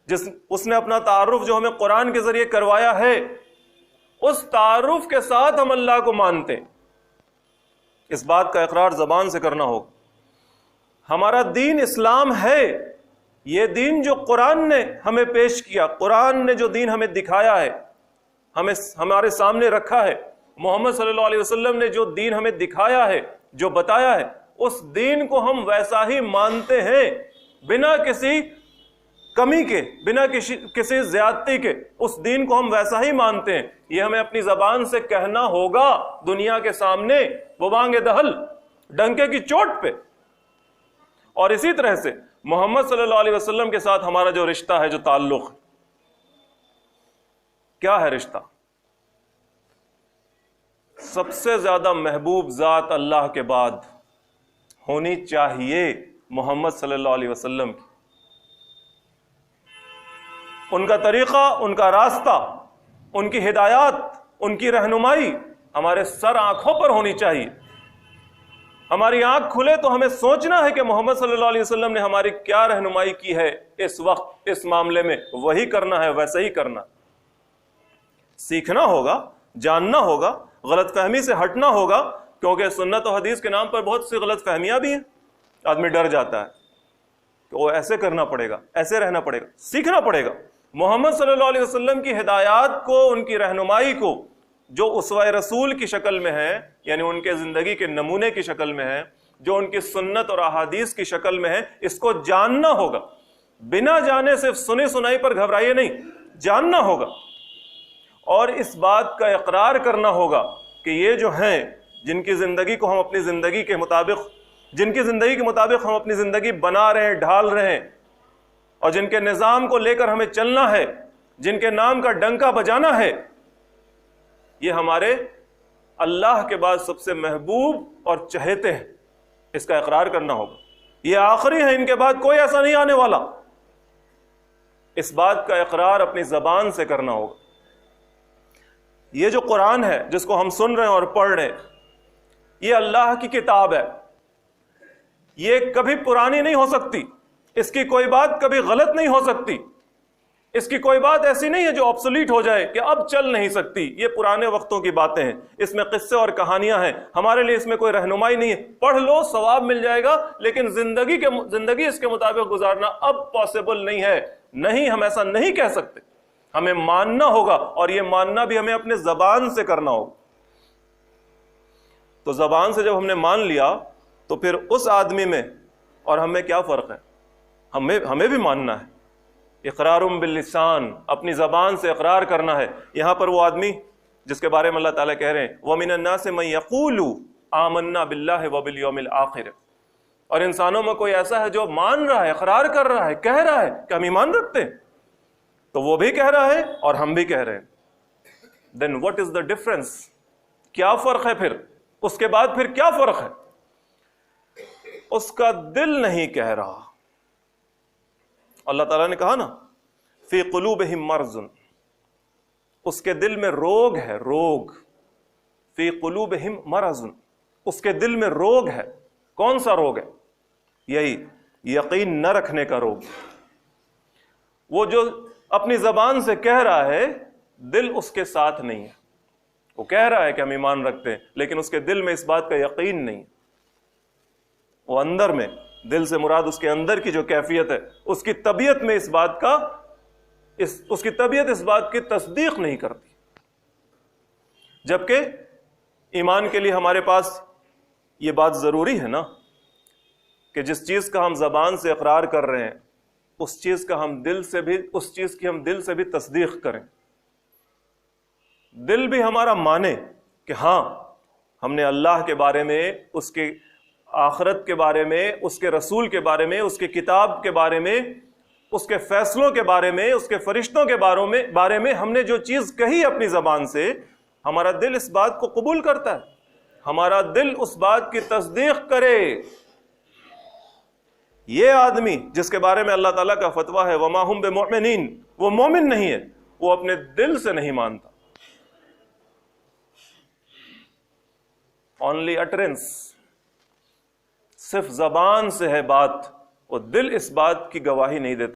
اس نے اپنا تعارف جو ہمیں قرآن کے ذریعے کروایا ہے، اس تعارف کے ساتھ ہم اللہ کو مانتے ہیں۔ اس بات کا اقرار زبان سے کرنا ہوگا۔ ہمارا دین اسلام ہے، یہ دین جو قرآن نے ہمیں پیش کیا، قرآن نے جو دین ہمیں دکھایا ہے، ہمارے سامنے رکھا ہے، محمد صلی اللہ علیہ وسلم نے جو دین ہمیں دکھایا ہے، جو بتایا ہے، اس دین کو ہم ویسا ہی مانتے ہیں، بنا کسی کمی کے، بنا کسی زیادتی کے، اس دین کو ہم ویسا ہی مانتے ہیں۔ یہ ہمیں اپنی زبان سے کہنا ہوگا دنیا کے سامنے، وہ بانگ دہل، ڈنکے کی چوٹ پہ۔ اور اسی طرح سے محمد صلی اللہ علیہ وسلم کے ساتھ ہمارا جو رشتہ ہے، جو تعلق ہے، کیا ہے رشتہ؟ سب سے زیادہ محبوب ذات اللہ کے بعد ہونی چاہیے محمد صلی اللہ علیہ وسلم کی۔ ان کا طریقہ، ان کا راستہ، ان کی ہدایات، ان کی رہنمائی ہمارے سر آنکھوں پر ہونی چاہیے۔ ہماری آنکھ کھلے تو ہمیں سوچنا ہے کہ محمد صلی اللہ علیہ وسلم نے ہماری کیا رہنمائی کی ہے اس وقت، اس معاملے میں، وہی کرنا ہے، ویسے ہی کرنا۔ سیکھنا ہوگا، جاننا ہوگا، غلط فہمی سے ہٹنا ہوگا، کیونکہ سنت و حدیث کے نام پر بہت سی غلط فہمیاں بھی ہیں۔ آدمی ڈر جاتا ہے کہ وہ ایسے کرنا پڑے گا، ایسے رہنا پڑے گا۔ سیکھنا پڑے گا محمد صلی اللہ علیہ وسلم کی ہدایات کو، ان کی رہنمائی کو، جو اسوہ رسول کی شکل میں ہے، یعنی ان کے زندگی کے نمونے کی شکل میں ہے، جو ان کی سنت اور احادیث کی شکل میں ہے، اس کو جاننا ہوگا۔ بنا جانے صرف سنی سنائی پر گھبرائیے نہیں، جاننا ہوگا، اور اس بات کا اقرار کرنا ہوگا کہ یہ جو ہیں، جن کی زندگی کو ہم اپنی زندگی کے مطابق، جن کی زندگی کے مطابق ہم اپنی زندگی بنا رہے ہیں، ڈھال رہے ہیں، اور جن کے نظام کو لے کر ہمیں چلنا ہے، جن کے نام کا ڈنکا بجانا ہے، یہ ہمارے اللہ کے بعد سب سے محبوب اور چہیتے ہیں۔ اس کا اقرار کرنا ہوگا۔ یہ آخری ہے، ان کے بعد کوئی ایسا نہیں آنے والا۔ اس بات کا اقرار اپنی زبان سے کرنا ہوگا۔ یہ جو قرآن ہے جس کو ہم سن رہے ہیں اور پڑھ رہے ہیں، یہ اللہ کی کتاب ہے، یہ کبھی پرانی نہیں ہو سکتی، اس کی کوئی بات کبھی غلط نہیں ہو سکتی، اس کی کوئی بات ایسی نہیں ہے جو آبسولیٹ ہو جائے کہ اب چل نہیں سکتی۔ یہ پرانے وقتوں کی باتیں ہیں، اس میں قصے اور کہانیاں ہیں، ہمارے لیے اس میں کوئی رہنمائی نہیں ہے۔ پڑھ لو، ثواب مل جائے گا، لیکن زندگی اس کے مطابق گزارنا اب پاسبل نہیں ہے۔ نہیں، ہم ایسا نہیں کہہ سکتے، ہمیں ماننا ہوگا، اور یہ ماننا بھی ہمیں اپنے زبان سے کرنا ہوگا۔ تو زبان سے جب ہم نے مان لیا تو پھر اس آدمی میں اور ہم میں کیا فرق ہے؟ ہمیں بھی ماننا ہے۔ اقرار باللسان، اپنی زبان سے اقرار کرنا ہے۔ یہاں پر وہ آدمی جس کے بارے میں اللہ تعالیٰ کہہ رہے ہیں وَمِنَ النَّاسِ مَن يَقُولُ آمَنَّا بِاللَّهِ وَبِالْيَوْمِ الْآخِرِ، اور انسانوں میں کوئی ایسا ہے جو مان رہا ہے، اقرار کر رہا ہے، کہہ رہا ہے کہ ہم ایمان رکھتے ہیں، تو وہ بھی کہہ رہا ہے اور ہم بھی کہہ رہے ہیں۔ then what is the difference؟ کیا فرق ہے پھر؟ اس کے بعد پھر کیا فرق ہے؟ اس کا دل نہیں کہہ رہا۔ اللہ تعالیٰ نے کہا نا فی قلوبہم مرض، اس کے دل میں روگ ہے، روگ۔ فی قلوبہم مرض، اس کے دل میں روگ ہے۔ کون سا روگ ہے؟ یہی یقین نہ رکھنے کا روگ۔ وہ جو اپنی زبان سے کہہ رہا ہے، دل اس کے ساتھ نہیں ہے۔ وہ کہہ رہا ہے کہ ہم ایمان رکھتے ہیں، لیکن اس کے دل میں اس بات کا یقین نہیں ہے۔ وہ اندر میں، دل سے مراد اس کے اندر کی جو کیفیت ہے، اس کی طبیعت میں اس بات کا، اس کی طبیعت اس بات کی تصدیق نہیں کرتی۔ جبکہ ایمان کے لیے ہمارے پاس یہ بات ضروری ہے نا کہ جس چیز کا ہم زبان سے اقرار کر رہے ہیں، اس چیز کی ہم دل سے بھی تصدیق کریں۔ دل بھی ہمارا مانے کہ ہاں، ہم نے اللہ کے بارے میں، اس کے آخرت کے بارے میں، اس کے رسول کے بارے میں، اس کے کتاب کے بارے میں، اس کے فیصلوں کے بارے میں، اس کے فرشتوں کے بارے میں ہم نے جو چیز کہی اپنی زبان سے، ہمارا دل اس بات کو قبول کرتا ہے، ہمارا دل اس بات کی تصدیق کرے۔ یہ آدمی جس کے بارے میں اللہ تعالیٰ کا فتویٰ ہے وَمَا هُمْ بِمُؤْمِنِينَ، وہ مومن نہیں ہے، وہ اپنے دل سے نہیں مانتا۔ اونلی اٹرنس، صرف زبان سے ہے بات، وہ دل اس بات کی گواہی نہیں دیتا۔